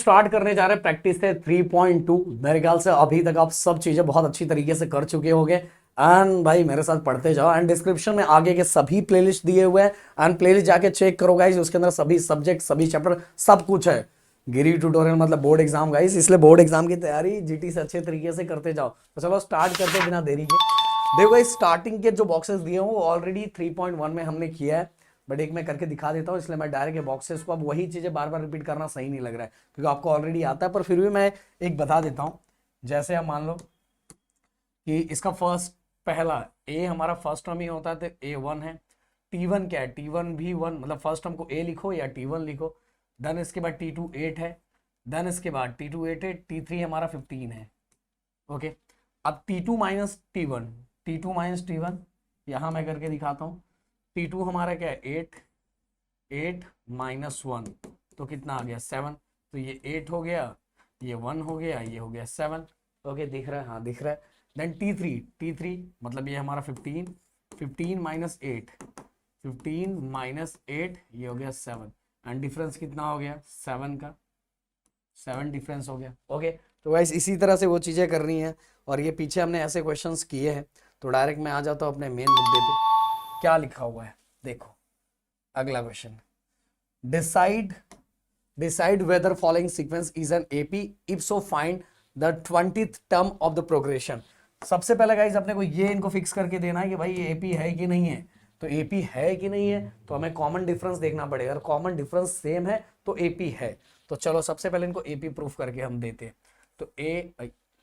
Start करने जा रहे हैं प्रैक्टिस से 3.2। मेरे ख्याल से अभी तक आप सब चीजें बहुत अच्छी तरीके से कर चुके होंगे। एंड भाई मेरे साथ पढ़ते जाओ एंड डिस्क्रिप्शन में आगे के सभी प्लेलिस्ट दिए हुए हैं एंड प्लेलिस्ट जाके चेक करो गाइस, उसके अंदर सभी सब्जेक्ट सभी चैप्टर सब कुछ है। गिरी ट्यूटोरियल मतलब बोर्ड एग्जाम गाइस, इसलिए बोर्ड एग्जाम की तैयारी जीटी से अच्छे तरीके से करते जाओ। तो चलो स्टार्ट करते बिना देरी के। देखो गाइस, स्टार्टिंग के जो बॉक्सेस दिए हो वो ऑलरेडी 3.1 में हमने किया है, बट एक मैं करके दिखा देता हूँ, इसलिए मैं डायरेक्ट बॉक्सेस को अब वही चीजें बार बार रिपीट करना सही नहीं लग रहा है क्योंकि आपको ऑलरेडी आता है, पर फिर भी मैं एक बता देता हूँ। जैसे आप मान लो कि इसका फर्स्ट पहला ए हमारा फर्स्ट टर्म ही होता है तो A1 है। T1 क्या है, T1 भी 1, मतलब फर्स्ट टर्म को A लिखो या T1 लिखो। देन इसके बाद T2 8 है। देन इसके बाद T2 8 है, T3 हमारा 15 है। ओके, अब T2 minus T1, T2 minus T1 यहाँ मैं करके दिखाता हूँ। T2 हमारा क्या है 8, 8 माइनस 1 तो कितना आ गया 7। तो ये 8 हो गया, ये 1 हो गया, ये हो गया 7। ओके दिख रहा है, हाँ दिख रहा है। देन T3 मतलब ये हमारा 15, 15 माइनस 8, 15 माइनस 8 ये हो गया 7। एंड डिफरेंस कितना हो गया 7 का, 7 डिफरेंस हो गया। ओके, तो गाइस इसी तरह से वो चीज़ें करनी है और ये पीछे हमने ऐसे क्वेश्चंस किए हैं। तो डायरेक्ट मैं आ जाता हूँ अपने मेन मुद्दे पे। क्या लिखा हुआ है देखो, अगला question, decide decide whether following sequence is an AP, if so find the 20th term of the progression। सबसे पहले गाइस अपने को ये इनको फिक्स करके देना है कि भाई ये AP है कि नहीं है। तो AP है कि नहीं है तो हमें कॉमन डिफरेंस देखना पड़ेगा, अगर कॉमन डिफरेंस सेम है तो AP है। तो चलो सबसे पहले इनको AP प्रूफ करके हम देते हैं। तो A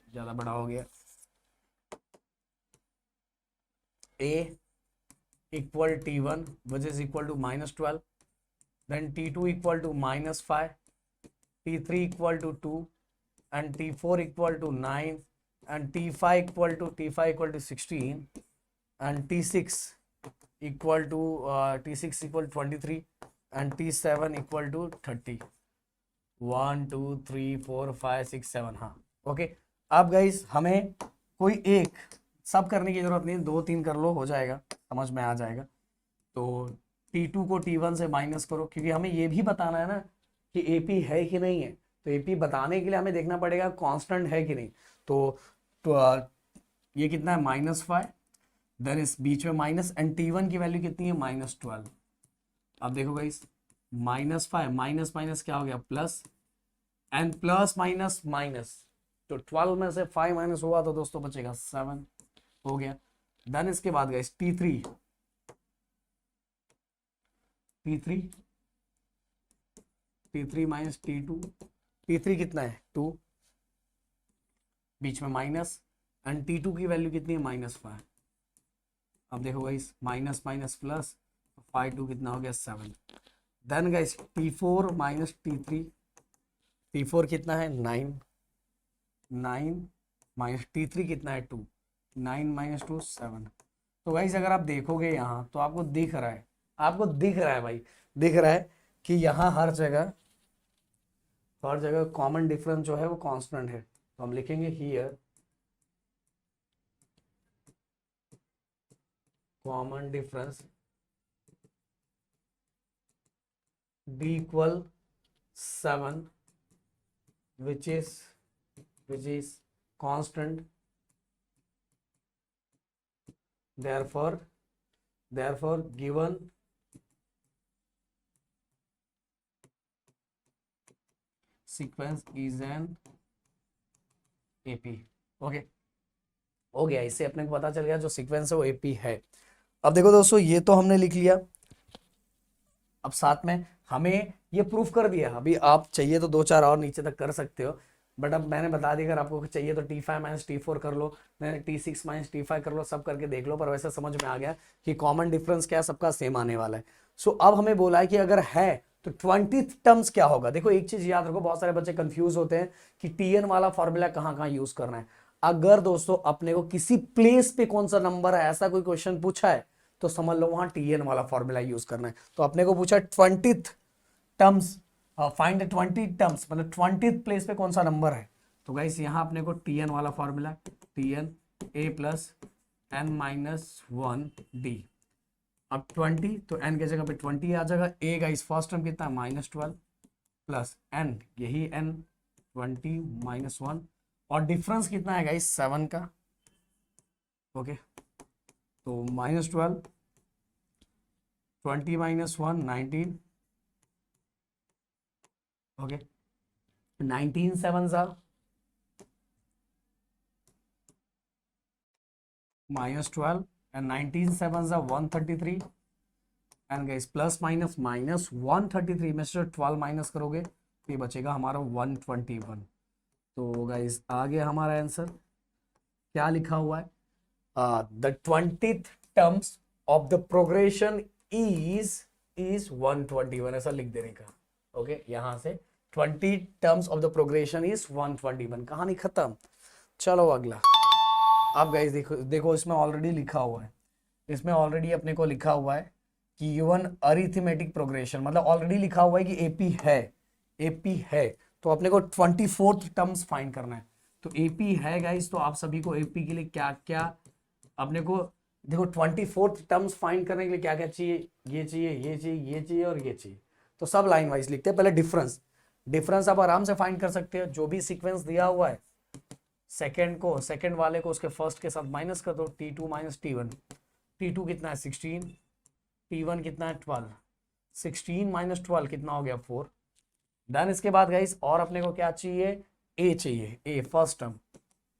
ज्यादा बड़ा हो गया, A equal T1 which is equal to -12, then T2 equal to -5, T3 equal to 2, and T4 equal to 9, and T5 equal to 16, and T6 equal to 23, and T7 equal to 30। 1 2 3 4 5 6 7, हाँ okay. अब guys हमें कोई एक, सब करने की जरूरत नहीं, 2 3 कर लो हो जाएगा, समझ में आ जाएगा। तो T2 को T1 से माइनस करो क्योंकि हमें ये भी बताना है ना कि AP है कि नहीं है। तो AP बताने के लिए हमें देखना पड़ेगा कांस्टेंट है कि नहीं। तो ये कितना है -5, देन इस बीच में माइनस, एंड T1 की वैल्यू कितनी है -12। अब देखो गाइस -5 माइनस माइनस क्या हो गया plus, and plus minus minus, तो 12 में से 5 माइनस हुआ तो दोस्तों बचेगा 7 हो गया। देन इसके बाद guys T3 minus T2, T3 कितना है 2, बीच में माइनस, एंड T2 की वैल्यू कितनी है -5। अब देखो गाइस माइनस माइनस प्लस, 5 2 कितना हो गया 7। Then guys T4 minus T3, T4 कितना है 9, 9 माइनस T3 कितना है 2, 9 माइनस 2 7। तो गाइस अगर आप देखोगे यहाँ तो आपको दिख रहा है, आपको दिख रहा है भाई, दिख रहा है कि यहाँ हर जगह कॉमन डिफरेंस जो है वो कांस्टेंट है। तो हम लिखेंगे here common difference D equal 7 which is constant, therefore given sequence is an AP। Okay हो गया, इससे अपने को पता चल गया जो सीक्वेंस है वो AP है। अब देखो दोस्तों ये तो हमने लिख लिया, अब साथ में हमें ये प्रूफ कर दिया। अभी आप चाहिए तो 2 4 और नीचे तक कर सकते हो, बट अब मैंने बता दिया अगर आपको चाहिए तो T5 माइनस T4 कर लो, T6 माइनस T5 कर लो, सब करके देख लो। पर वैसे समझ में आ गया कि कॉमन डिफरेंस क्या है, सबका सेम आने वाला है। सो अब हमें बोला है कि अगर है तो 20th टर्म्स क्या होगा। देखो एक चीज याद रखो, बहुत सारे बच्चे कंफ्यूज होते हैं कि TN वाला फॉर्मूला कहाँ कहाँ यूज करना है। अगर दोस्तों अपने को किसी प्लेस पे कौन सा नंबर है ऐसा कोई क्वेश्चन पूछा है तो समझ लो वहां TN वाला फॉर्मूला यूज करना है। तो अपने को पूछा 20th टर्म्स, फाइंड 20 टर्म्स मतलब 20th प्लेस पे कौन सा नंबर है। तो गाइस यहाँ अपने को TN वाला formula, TN A plus N minus 1D। अब 20 तो N की जगह पे 20 आ जाएगा। A गाइस फर्स्ट टर्म कितना है -12, प्लस एन, यही एन 20 माइनस 1, और डिफरेंस कितना है गाइस 7 का। ओके तो -12, 20 माइनस 1 19, ओके 19 7 सा -12 एंड 19 7 सा 133, एंड गाइस प्लस माइनस -133 में से 12 माइनस करोगे तो ये बचेगा हमारा 121। तो गाइस आ गया हमारा आंसर। क्या लिखा हुआ है? The 20th terms of the progression is 121, ऐसा लिख देने का। ओके यहां से 20 terms of the progression is 121, कहानी खत्म। चलो अगला। अब गाइस देखो देखो इसमें ऑलरेडी लिखा हुआ है, इसमें ऑलरेडी अपने को लिखा हुआ है कि गिवन अरिथमेटिक प्रोग्रेशन, मतलब ऑलरेडी लिखा हुआ है कि एपी है, तो अपने को 24th टर्म्स फाइंड करना है। तो एपी है गाइस, तो आप सभी को एपी के लिए क्या क्या अपने को देखो 24th टर्म्स फाइंड करने के लिए क्या क्या चाहिए, ये चाहिए, ये चाहिए, ये चाहिए और ये चाहिए। तो सब लाइन वाइज लिखते हैं। पहले डिफरेंस आप आराम से फाइंड कर सकते हो, जो भी सीक्वेंस दिया हुआ है सेकंड वाले को उसके फर्स्ट के साथ माइनस कर दो, T2 माइनस T1। T2 कितना है 16, T1 कितना है 12, 16 माइनस 12 कितना हो गया 4। देन इसके बाद गाइस और अपने को क्या चाहिए, ए चाहिए, ए फर्स्ट टर्म,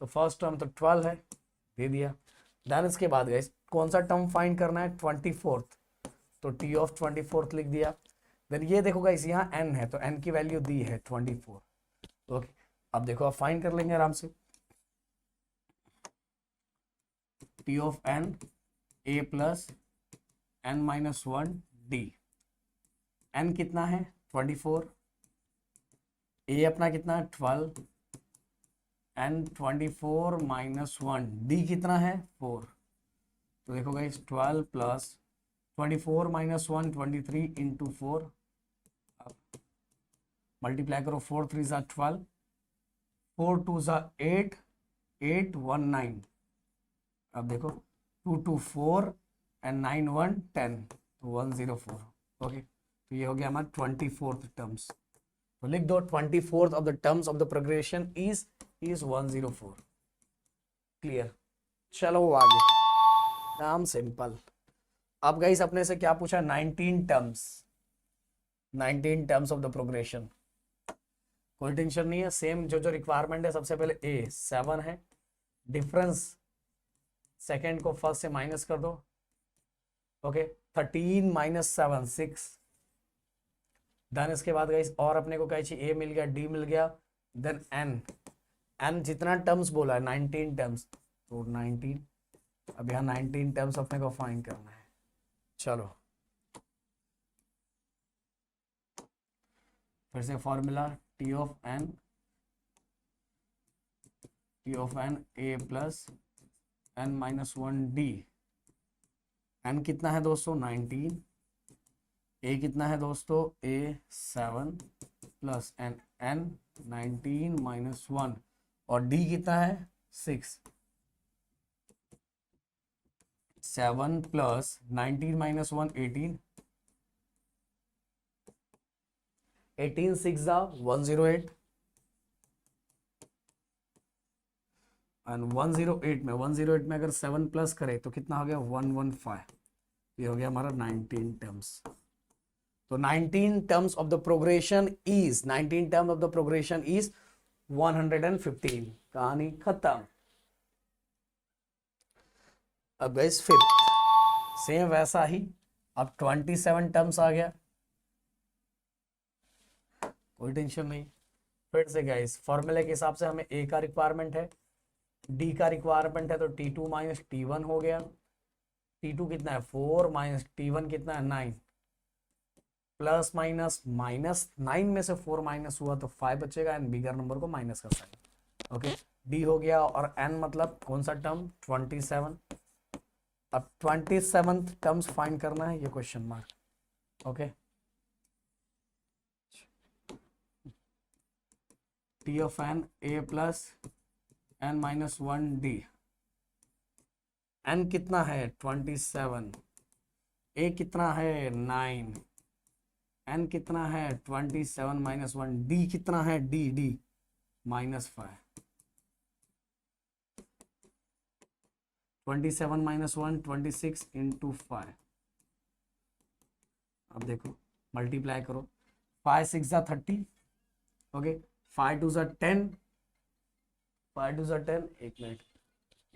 तो फर्स्ट टर्म तो 12 है, दे दिया। देन इसके बाद गाइस कौन सा टर्म फाइंड करना है 24th, तो T ऑफ 24th लिख दिया। देन ये देखो गाइस यहाँ n है, तो n की वैल्यू दी है 24। ओके अब देखो आप फाइंड कर लेंगे आराम से। T of n a plus n minus 1 d, n कितना है 24, a अपना कितना है 12, n 24 माइनस 1, d कितना है 4। तो देखो guys 12 plus 24 minus 1 23 into 4, multiply करो 4 3 ज़ा 12, 4 2 ज़ा 8, 8 1 9। अब देखो 2 2 4 एंड 9 1 10, तो 104। ओके तो ये हो गया हमारा 24th टर्म्स। तो लिख दो 24th of the terms of the progression is 104। Clear? चलो आगे, नाम सिंपल। अब गाइस अपने से क्या पूछा, 19 टर्म्स ऑफ द प्रोग्रेशन। कोई टेंशन नहीं है, सेम जो रिक्वायरमेंट है। सबसे पहले ए 7 है, डिफरेंस सेकेंड को फर्स्ट से माइनस कर दो। Okay 13 minus 7 6। देन इसके बाद गाइस और अपने को क्या चाहिए, ए मिल गया, डी मिल गया, देन एन जितना टर्म्स बोला है 19 टर्म्स, तो 19। अब यहाँ 19 टर्म्स अपने को फाइंड करना है। चलो फिर से formula T of n a plus n minus 1 d. N कितना है दोस्तों 19, ए कितना है दोस्तों ए 7 प्लस एन 19 माइनस 1, और डी कितना है 6। 7 प्लस 19 माइनस 1 18, 18 6 ज़ा 108, एंड 108 में अगर 7 प्लस करे तो कितना हो गया 115। ये हो गया हमारा 19 टर्म्स। तो 19 terms of the progression is 115। कहानी खत्म। अब गाइस फिफ्थ सेम वैसा ही, अब 27 टर्म्स आ गया, कोई टेंशन नहीं। फिर से गाइस फॉर्मूले के हिसाब से हमें ए का रिक्वायरमेंट है, डी का रिक्वायरमेंट है, तो T2 माइनस T1 हो गया। T2 कितना है 4 माइनस T1 कितना है 9, प्लस माइनस 9 में से 4 माइनस हुआ तो 5 बचेगा, एंड बिगर नंबर को माइनस का साइन। ओके डी हो गया, और एन मतलब कौन सा टर्म 27। अब 27th टर्म्स फाइंड करना है, ये question mark. Okay T of n a plus n minus 1 d. N कितना है 27, ए कितना है 9, एन कितना है 27 माइनस 1, डी कितना है डी -5, 27 माइनस 1 26 इंटू 5। अब देखो मल्टीप्लाई करो, 5 6 जा 30, ओके 5 2 जा 10, 5 2 जा 10, एक मिनट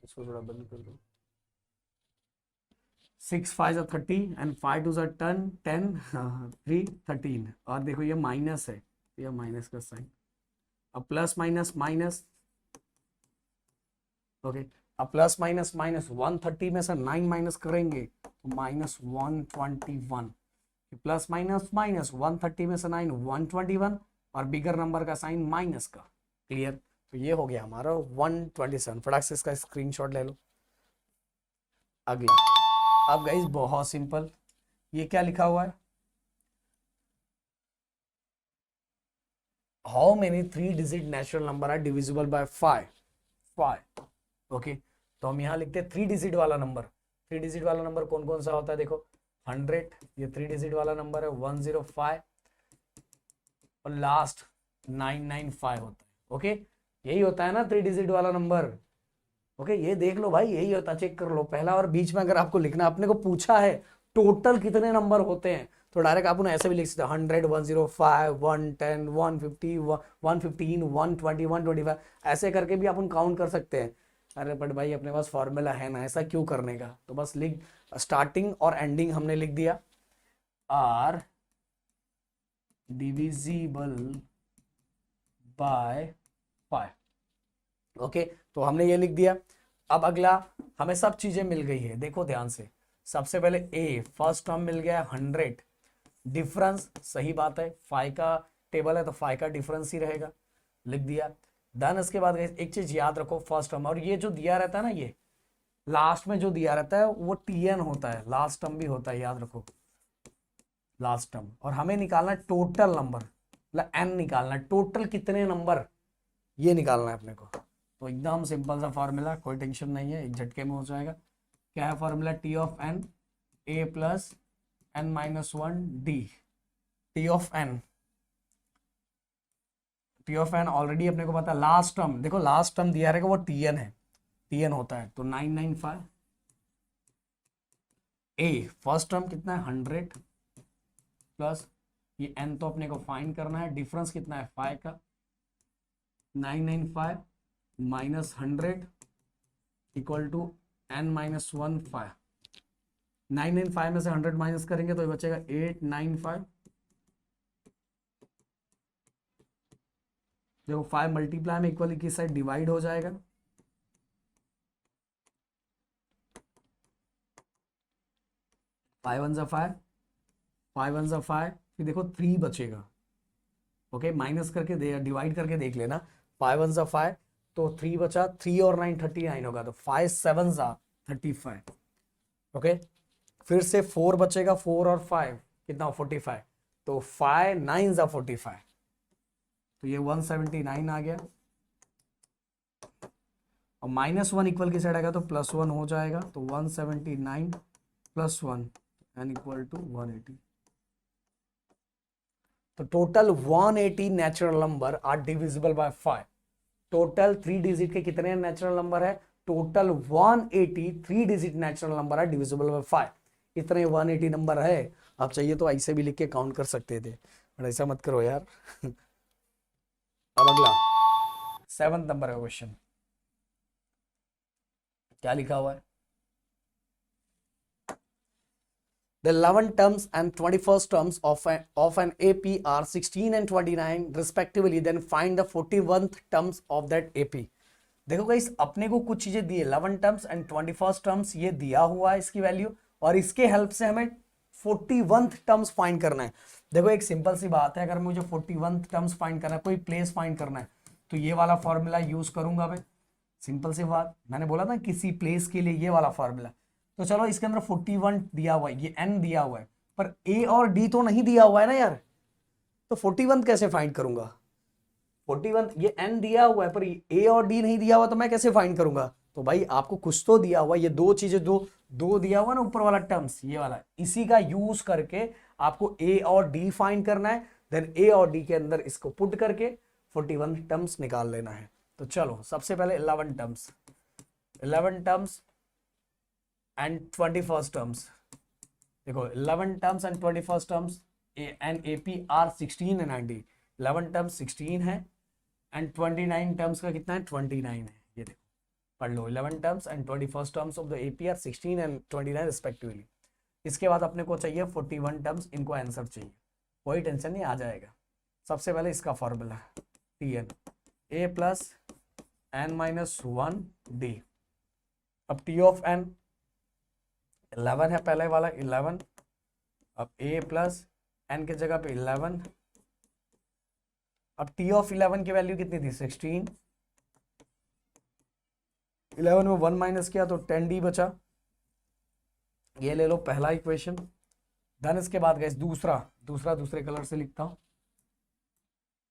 इसको थोड़ा बंद कर दो, 6 5 जा 30 एंड 5 2 जा 10 10 3 13, और देखो ये माइनस है, ये माइनस का साइन, अब प्लस माइनस माइनस, ओके अब प्लस माइनस माइनस 130 में से 9 माइनस करेंगे तो माइनस 121, प्लस माइनस माइनस 130 में से 9 121, और बिगर नंबर का साइन माइनस का। क्लियर? तो ये हो गया हमारा 127। फटाक से इसका स्क्रीनशॉट ले लो। अगला, अब गाइस बहुत सिंपल, ये क्या लिखा हुआ है, how many 3 digit natural number are divisible by 5। Okay, तो हम यहाँ लिखते हैं 3 डिजिट वाला नंबर। 3 डिजिट वाला नंबर कौन कौन सा होता है, देखो 100, ये 3 डिजिट वाला नंबर है, 105 और लास्ट 995 होता है। ओके, यही होता है ना 3 डिजिट वाला नंबर। ओके, ये देख लो भाई, यही होता, चेक कर लो पहला, और बीच में अगर आपको लिखना, अपने को पूछा है टोटल कितने नंबर होते हैं, तो डायरेक्ट आप उन्हें ऐसे भी लिख सकते हो, 100 105 110 150 115 120 125, ऐसे करके भी अपन काउंट कर सकते हैं। अरे बट भाई अपने पास फॉर्मूला है ना, ऐसा क्यों करने का, तो बस लिख, स्टार्टिंग और एंडिंग हमने लिख दिया, आर डिविजिबल बाय 5। ओके, तो हमने ये लिख दिया। अब अगला, हमें सब चीजें मिल गई है, देखो ध्यान से, सबसे पहले ए फर्स्ट टर्म मिल गया 100, डिफरेंस सही बात है, 5 का टेबल है तो 5 का डिफरेंस ही रहेगा, लिख दिया। देन इसके बाद एक चीज याद रखो, फर्स्ट टर्म, और ये जो दिया रहता है ना, ये लास्ट में जो दिया रहता है वो टीएन होता है, लास्ट टर्म भी होता है, याद रखो लास्ट टर्म। और हमें निकालना है टोटल नंबर, मतलब एन निकालना है, टोटल कितने नंबर ये निकालना है अपने को। तो एकदम सिंपल सा फॉर्मूला, कोई टेंशन नहीं है, एक झटके में हो जाएगा। क्या है formula, T of n a plus n minus 1 d. T of n already अपने को पता है, लास्ट टर्म देखो, लास्ट टर्म दिया रहेगा वो टीएन है, टीएन होता है, तो 995। ए फर्स्ट टर्म कितना है 100 प्लस ये एन तो अपने को फाइंड करना है, डिफरेंस कितना है 5 का, 995 minus 100 equal to n minus 1 5। 995 में से 100 माइनस करेंगे तो ये बचेगा 895। देखो 5 मल्टीप्लाई में इक्वली की साइड डिवाइड हो जाएगा, 5 1 5, 5 1 5, फिर देखो 3 बचेगा। ओके, माइनस करके डिवाइड करके देख लेना, 5 1 5 तो 3 बचा, 3 और 9 39 होगा, तो 5 7 35। ओके, फिर से 4 बचेगा, 4 और 5 कितना 45, तो 5 9 45, तो ये 179 आ गया। और माइनस 1 इक्वल की साइड आएगा तो प्लस 1 हो जाएगा, तो 179 प्लस 1 एन इक्वल टू 180। तो total 180 natural number are divisible by 5। Total 3 digit के कितने नेचुरल नंबर है, total 180 3 digit natural number are divisible by 5। इतने 180 नंबर है, आप चाहिए तो ऐसे भी लिख के काउंट कर सकते थे, बट ऐसा मत करो यार। अब अगला 7th नंबर का क्वेश्चन, क्या लिखा हुआ है, The 11 terms and 21st terms of an AP are 16 and 29 respectively. Then find the 41th terms of that AP. देखो गाइस, अपने को कुछ चीजें दी है, 11 टर्म्स एंड 21st टर्म्स ये दिया हुआ है इसकी वैल्यू, और इसके हेल्प से हमें 41th टर्म्स फाइंड करना है। देखो एक सिंपल सी बात है, अगर मुझे 41th टर्म्स फाइंड करना है, कोई प्लेस फाइंड करना है, तो ये वाला फॉर्मूला यूज करूंगा मैं। सिंपल सी बात, मैंने बोला था किसी प्लेस के लिए ये वाला फॉर्मूला। तो चलो इसके अंदर 41 दिया हुआ है, ये n दिया हुआ है, पर a और d तो नहीं दिया हुआ है ना यार, तो 41 कैसे फाइंड करूंगा, 41 ये n दिया हुआ है पर a और d नहीं दिया हुआ, तो मैं कैसे फाइंड करूंगा। तो भाई आपको कुछ तो दिया हुआ, ये दो चीजें, दो दिया हुआ ना ऊपर वाला टर्म्स, ये वाला, इसी का यूज करके आपको ए और डी फाइंड करना है, देन ए और डी के अंदर इसको पुट करके 41 टर्म्स निकाल लेना है। तो चलो सबसे पहले 11 टर्म्स एंड 21 टर्म्स। देखो 11 terms and 21 terms and AP are 16 and 90। 11 terms 16 है एंड 29 टर्म्स का कितना है 29 है। ये देखो पढ़ लो 11 terms and 21 terms of the AP are 16 and 29 respectively. इसके बाद अपने को चाहिए 41 टर्म्स, इनको आंसर चाहिए, कोई टेंशन नहीं, आ जाएगा। सबसे पहले इसका formula t n a plus n minus 1 d. अब टी ऑफ एन 11 है पहले वाला 11, अब ए प्लस एन के जगह पे 11, अब टी ऑफ 11 की वैल्यू कितनी थी 16, 11 में 1 माइनस किया तो 10 डी बचा। ये ले लो पहला इक्वेशन। देन इसके बाद गाइस दूसरे कलर से लिखता हूं,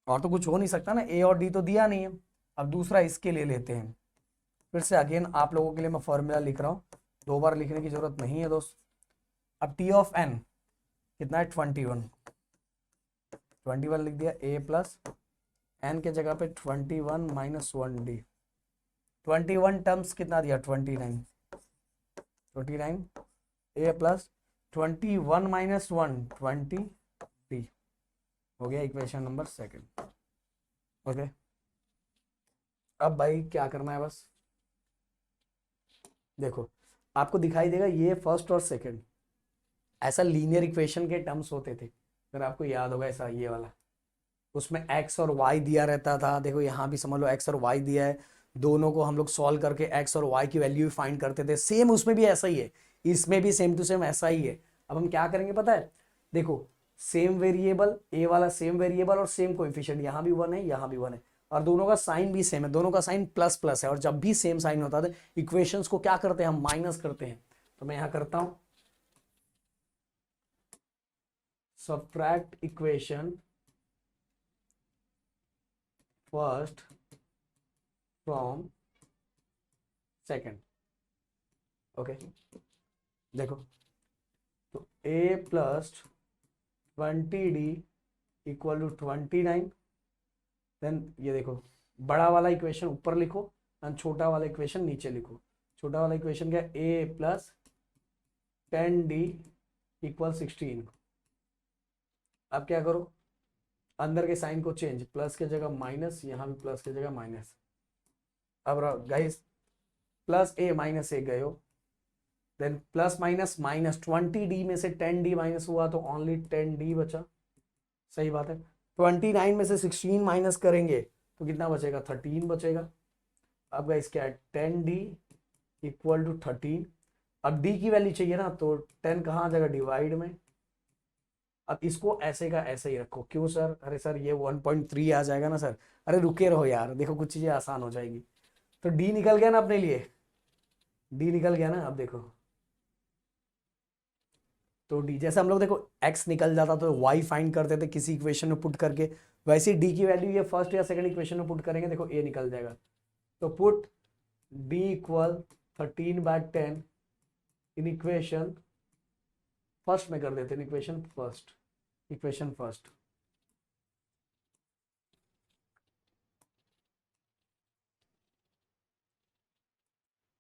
और तो कुछ हो नहीं सकता ना, ए और डी तो दिया नहीं है। अब दूसरा इसके लिए लेते हैं, फिर से अगेन आप लोगों के लिए मैं फॉर्मूला लिख रहा हूं, 2 बार लिखने की जरूरत नहीं है दोस्त। अब टी ऑफ एन कितना है 21 लिख दिया, ए प्लस एन के जगह पे 21 माइनस 1 डी। 21 टर्म्स कितना दिया 29 ए प्लस 21 माइनस 1 20 डी हो गया इक्वेशन नंबर 2। ओके, अब भाई क्या करना है, बस देखो आपको दिखाई देगा ये फर्स्ट और सेकंड ऐसा लीनियर इक्वेशन के टर्म्स होते थे, अगर आपको याद होगा ऐसा ये वाला, उसमें x और y दिया रहता था। देखो यहाँ भी समझ लो x और y दिया है, दोनों को हम लोग सॉल्व करके x और y की वैल्यू फाइंड करते थे। सेम उसमें भी ऐसा ही है, इसमें भी सेम टू सेम ऐसा ही है। अब हम क्या करेंगे पता है, देखो सेम वेरिएबल, ए वाला सेम वेरिएबल और सेम कोएफिशिएंट, यहाँ भी 1 है यहाँ भी 1 है, और दोनों का साइन भी सेम है, दोनों का साइन प्लस प्लस है। और जब भी सेम साइन होता है इक्वेशंस को क्या करते हैं हम माइनस करते हैं। तो मैं यहाँ करता हूँ subtract equation first from second. Okay देखो, तो a plus 20d equal to 29। Then ये देखो बड़ा वाला इक्वेशन ऊपर लिखो एंड छोटा वाला इक्वेशन नीचे लिखो। छोटा वाला इक्वेशन क्या है, a प्लस 10d इक्वल 16। अब क्या करो, अंदर के साइन को चेंज, प्लस के जगह माइनस, यहाँ भी प्लस के जगह माइनस। अब गाइस प्लस ए माइनस ए गए हो, then plus minus minus 20d में से 10d माइनस हुआ तो ओनली 10d बचा। सही बात है। 29 में से 16 माइनस करेंगे तो कितना बचेगा 13 बचेगा। अब गाइस क्या है 10d इक्वल टू 13। अब d की वैल्यू चाहिए ना, तो 10 कहाँ आ जाएगा डिवाइड में। अब इसको ऐसे का ऐसे ही रखो। क्यों सर, अरे सर ये 1.3 आ जाएगा ना सर। अरे रुके रहो यार, देखो कुछ चीजें आसान हो जाएगी। तो d निकल गया ना अपने लिए, d निकल गया ना। अब देखो तो d जैसे हम लोग देखो x निकल जाता तो y फाइंड करते थे किसी इक्वेशन में पुट करके, वैसे d की वैल्यू ये फर्स्ट या सेकंड इक्वेशन में पुट करेंगे, देखो a निकल जाएगा। तो put d equal 13/10 in equation first में कर देते हैं, इक्वेशन फर्स्ट।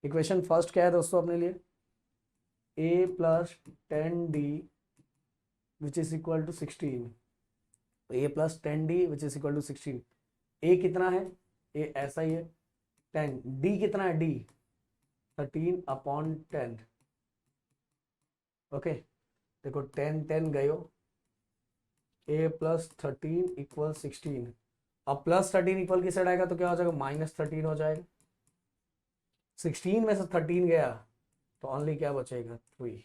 इक्वेशन फर्स्ट क्या है दोस्तों अपने लिए, a plus 10d which is equal to 16। a plus 10d which is equal to 16। a कितना है, a ऐसा ही है 10, d कितना है, d 13/10। ओके देखो 10 गए हो, a प्लस 13 इक्वल 16। अब प्लस 13 इक्वल किस साइड आएगा तो क्या हो जाएगा माइनस 13 हो जाएगा। 16 में से 13 गया तो ओनली क्या बचेगा 3।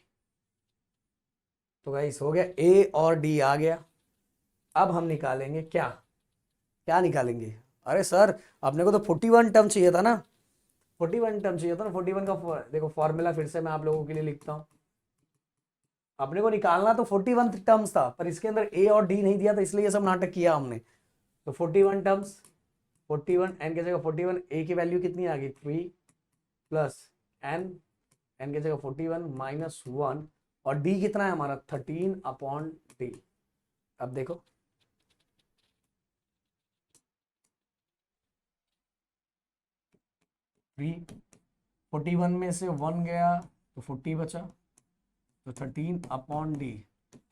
तो गाइस हो गया a और d आ गया। अब हम निकालेंगे क्या निकालेंगे, अरे सर अपने को तो 41 टर्म चाहिए था ना, 41 का देखो फॉर्मूला फिर से मैं आप लोगों के लिए लिखता हूं। अपने को निकालना तो 41 टर्म्स था, पर इसके अंदर a और d नहीं दिया था, इसलिए ये सब नाटक किया हमने। तो 41 टर्म्स, 41 n के जगह 41, a की वैल्यू कितनी आ गई 3 प्लस n की जगह 41 माइनस 1 और डी कितना है हमारा 13/d। अब देखो 41 में से 1 गया तो 40 बचा, तो 13/d।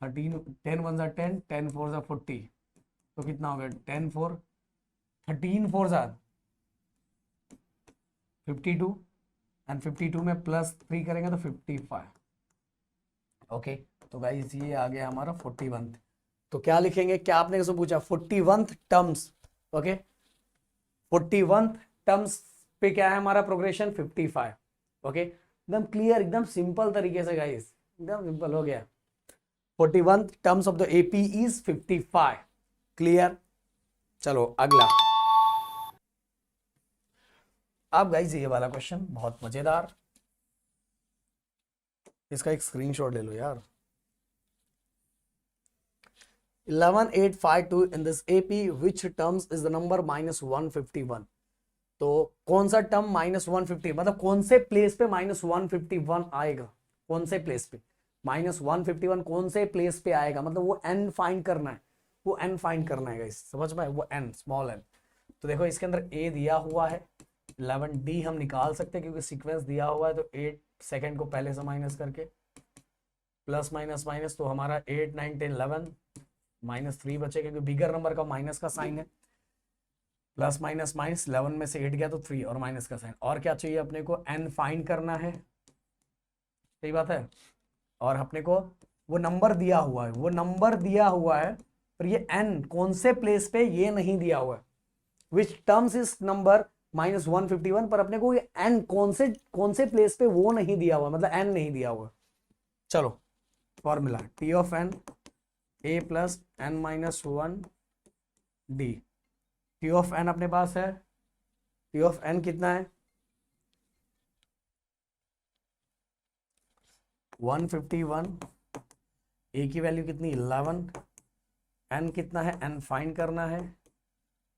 13 10 1 जा 10, 10 4 जा 40, तो कितना हो गया 10 4 13 4 जा 52, एंड 52 में +3 करेंगे तो 55। ओके, तो गाइस ये आ गया हमारा 41। तो क्या लिखेंगे, क्या आपने कैसे पूछा 41 टर्म्स। ओके, 41 टर्म्स पे क्या है हमारा प्रोग्रेशन 55। ओके, एकदम क्लियर, एकदम सिंपल तरीके से गाइस, एकदम सिंपल हो गया। 41 terms of the AP is 55। Clear. चलो अगला। अब गाइस ये वाला क्वेश्चन बहुत मजेदार, इसका एक स्क्रीनशॉट ले लो यार। 11852 in this AP which terms is the number -151। तो कौन सा टर्म -150, मतलब कौन से प्लेस पे -151 आएगा, कौन से प्लेस पे -151 कौन से प्लेस पे आएगा, मतलब वो n फाइंड करना है, वो n फाइंड करना है गाइस, समझ में, वो n स्मॉल n। तो देखो इसके अंदर a दिया हुआ है, 11d हम निकाल सकते हैं क्योंकि सीक्वेंस दिया हुआ है, तो 8 सेकंड को पहले से माइनस करके प्लस माइनस माइनस, तो हमारा 8 9 10 11 -3 बचे क्योंकि बिगर नंबर का माइनस का साइन है, प्लस माइनस माइनस 11 में से 8 गया तो 3 और माइनस का साइन। और क्या चाहिए अपने को, n फाइंड करना है, सही बात है। और अपने को वो नंबर दिया हुआ है, वो नंबर दिया हुआ है, पर ये n कौन से प्लेस पे ये नहीं दिया हुआ है, विच टर्म्स इज नंबर -151, पर अपने को ये n कौन से प्लेस पे वो नहीं दिया हुआ, मतलब n नहीं दिया हुआ। चलो formula t of n a plus n -1 d। T of n अपने पास है, टी ऑफ n कितना है 151, a की वैल्यू कितनी 11, n कितना है, n फाइंड करना है,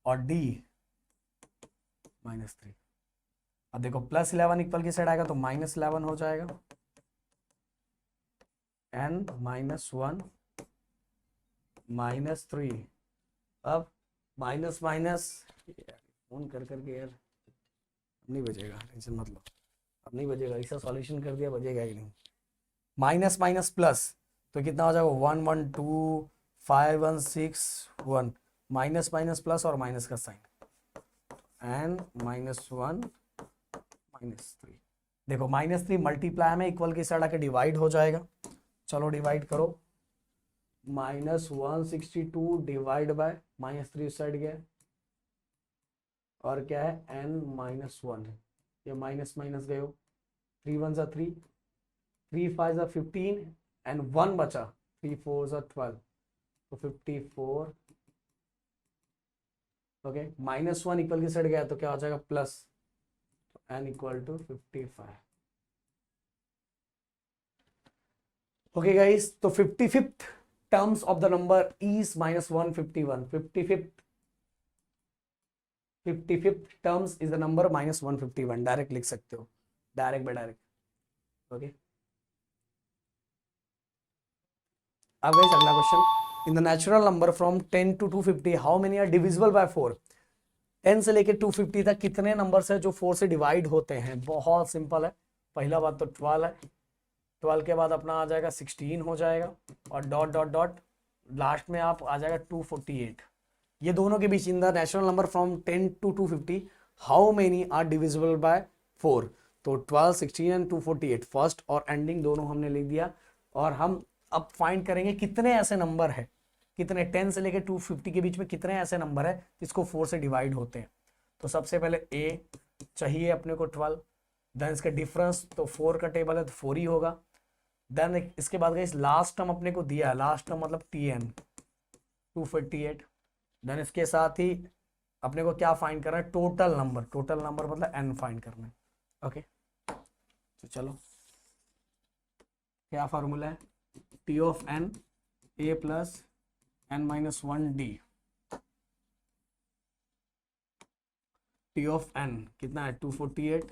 और d -3। अब देखो +11 इक्वल की साइड आएगा तो -11 हो जाएगा, n -1 -3। अब माइनस माइनस, फोन कर करके यार, अब नहीं बजेगा, टेंशन मत लो, अब नहीं बजेगा, ऐसा सॉल्यूशन कर दिया बजेगा ही नहीं। माइनस माइनस प्लस, तो कितना हो जाएगा 1 1 2 5 1 6 1, माइनस माइनस प्लस और माइनस का साइन, एन -1 -3। देखो -3 मल्टीप्लाई में इक्वल की साइड आके डिवाइड हो जाएगा, चलो डिवाइड करो, -162 डिवाइड बाय -3 साइड गया, और क्या है n -1, ये माइनस माइनस गए हो, 3 1 जा 3, 3 5 जा 15 एंड 1 बचा, 3 4 जा 12, तो 54। ओके, -1 इक्वल की साइड गया तो क्या हो जाएगा प्लस, तो n equal to 55। Okay guys, तो 55th terms of the number is -151। 55th terms is the number -151, direct लिख सकते हो, डायरेक्ट बाय डायरेक्ट। ओके, अब गाइस अगला question, in the natural number from 10 to 250 how many are divisible by 4। 10 से लेके 250 तक कितने नंबर्स है जो 4 से डिवाइड होते हैं, बहुत सिंपल है। पहला बात तो 12 है, 12 के बाद अपना आ जाएगा 16 हो जाएगा, और डॉट डॉट डॉट लास्ट में आप आ जाएगा 248। ये दोनों के बीच in the natural number from 10 to 250 how many are divisible by 4। तो 12 16 एंड 248 फर्स्ट और एंडिंग दोनों हमने लिख दिया, और हम अब फाइंड करेंगे कितने ऐसे नंबर है, कितने 10 से लेके 250 के बीच में कितने ऐसे नंबर है जिसको 4 से डिवाइड होते हैं। तो सबसे पहले a चाहिए अपने को 12, देन इसका डिफरेंस तो 4 का टेबल है तो 4 ही होगा, देन इसके बाद इस लास्ट टर्म अपने को दिया है, लास्ट टर्म मतलब tn 248, देन इसके साथ ही अपने को क्या फाइंड करना है, टोटल नंबर मतलब n फाइंड करना है। ओके, तो चलो क्या फार्मूला है, t of n a plus n -1 d। t of n कितना है 248,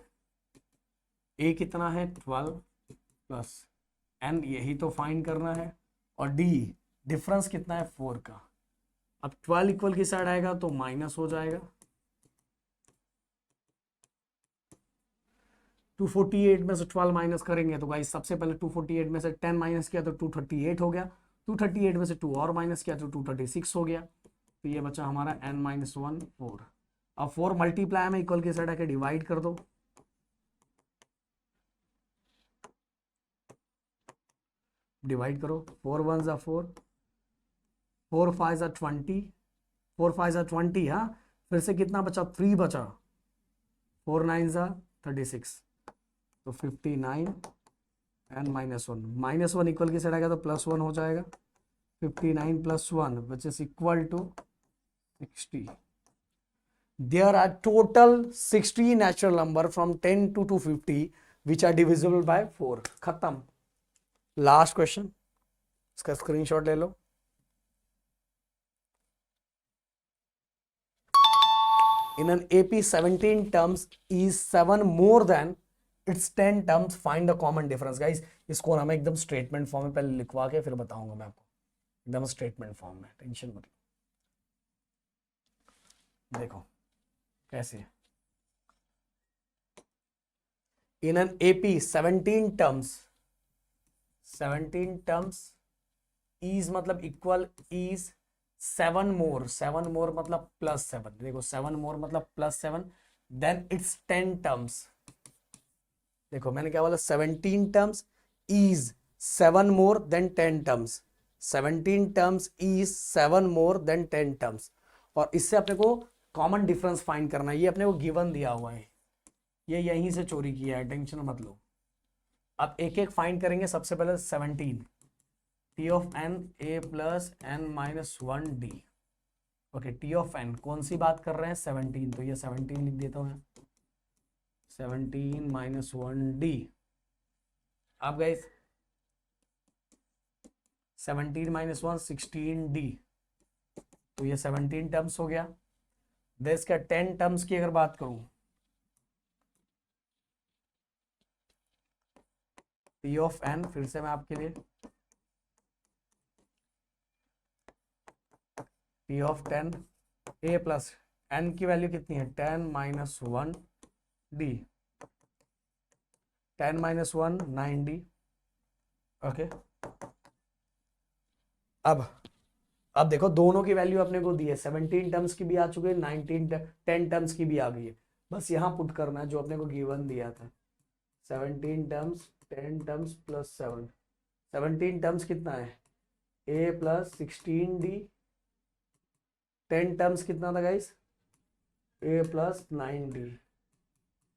a कितना है 12 प्लस एन यही तो फाइंड करना है, और डी डिफरेंस कितना है 4 का। अब 12 इक्वल की साइड आएगा तो माइनस हो जाएगा, 248 में से 12 माइनस करेंगे तो गाइस सबसे पहले 248 में से 10 माइनस किया तो 238 हो गया, 238 में से 2 और माइनस किया तो 236 हो गया, तो ये बचा हमारा n माइनस 1 4। अब 4 मल्टीप्लाई में इक्वल की साइड आके डिवाइड कर दो, डिवाइड करो, 4 1 जा 4, 4 5 जा 20, 4 5 जा 20, हाँ फिर से कितना बचा 3 बचा, 4 9 जा 36, तो 59 एन माइनस वन इक्वल की साइड आएगा तो प्लस 1 हो जाएगा, 59 plus 1 which is equal to 60। There are total 60 natural number from 10 to 250 which are divisible by 4। खत्म। लास्ट क्वेश्चन, इसका स्क्रीनशॉट ले लो। In an AP 17 terms is 7 more than its 10 terms, find the common difference। Guys इसको ना मैं एकदम statement form में पहले लिखवा के फिर बताऊंगा मैं आपको, एकदम स्टेटमेंट फॉर्म में, टेंशन मत लो। देखो कैसे, in an AP 17 terms, 17 terms is मतलब इक्वल is 7 more, 7 more मतलब प्लस 7, देखो 7 more मतलब प्लस 7, then it's 10 terms। देखो मैंने क्या बोला, 17 terms is 7 more than 10 terms, 17 terms is 7 more than 10 terms। और इससे अपने को कॉमन डिफरेंस फाइंड करना है, ये अपने को गिवन दिया हुआ है, ये यहीं से चोरी किया है, टेंशन मत लो। अब एक एक फाइंड करेंगे। सबसे पहले 17, t of n a plus n minus 1 d. Okay, T of n कौन सी बात कर रहे हैं, 17, तो ये 17 लिख देता हूँ, 17 माइनस 1 डी। अब गए 17 माइनस 1 16 डी, तो ये 17 टर्म्स हो गया। देश का 10 टर्म्स की अगर बात करूं, टी ऑफ एन, फिर से मैं आपके लिए t of 10 a plus n की वैल्यू कितनी है, 10 minus 1 d, 10 minus 1 9 d. Okay, अब देखो दोनों की वैल्यू अपने को दी है, 17 टर्म्स की भी आ चुकी है, 10 टर्म्स की भी आ गई है, बस यहाँ पुट करना है जो अपने को गिवन दिया था, 17 टर्म्स 10 टर्म्स प्लस 7, 17 टर्म्स कितना है, ए प्लस 16 डी, 10 टर्म्स कितना था गाइस, ए प्लस 9 डी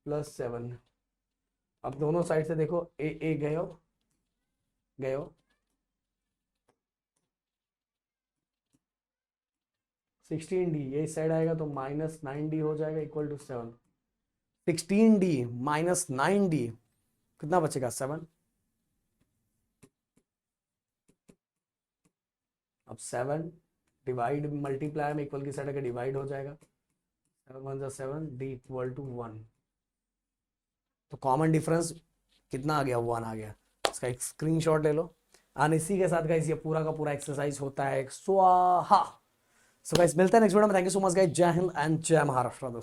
प्लस 7। अब दोनों साइड से देखो, ए गए हो 16 डी, ये साइड आएगा तो माइनस 9 डी हो जाएगा, equal to 7। 16 d minus 9 d कितना बचेगा, 7। अब 7 डिवाइड मल्टीप्लाई में इक्वल की साइड आके डिवाइड हो जाएगा, 7 1 जा 7, डी इक्वल टू 1। तो कॉमन डिफरेंस कितना आ गया, 1 आ गया। इसका एक स्क्रीनशॉट ले लो। और इसी के साथ गाइस ये पूरा का पूरा एक्सरसाइज होता है स्वाहा। सो गाइस मिलते हैं नेक्स्ट वीडियो में। Thank you so much guys, जय हिंद एंड जय महाराष्ट्र दोस्तों।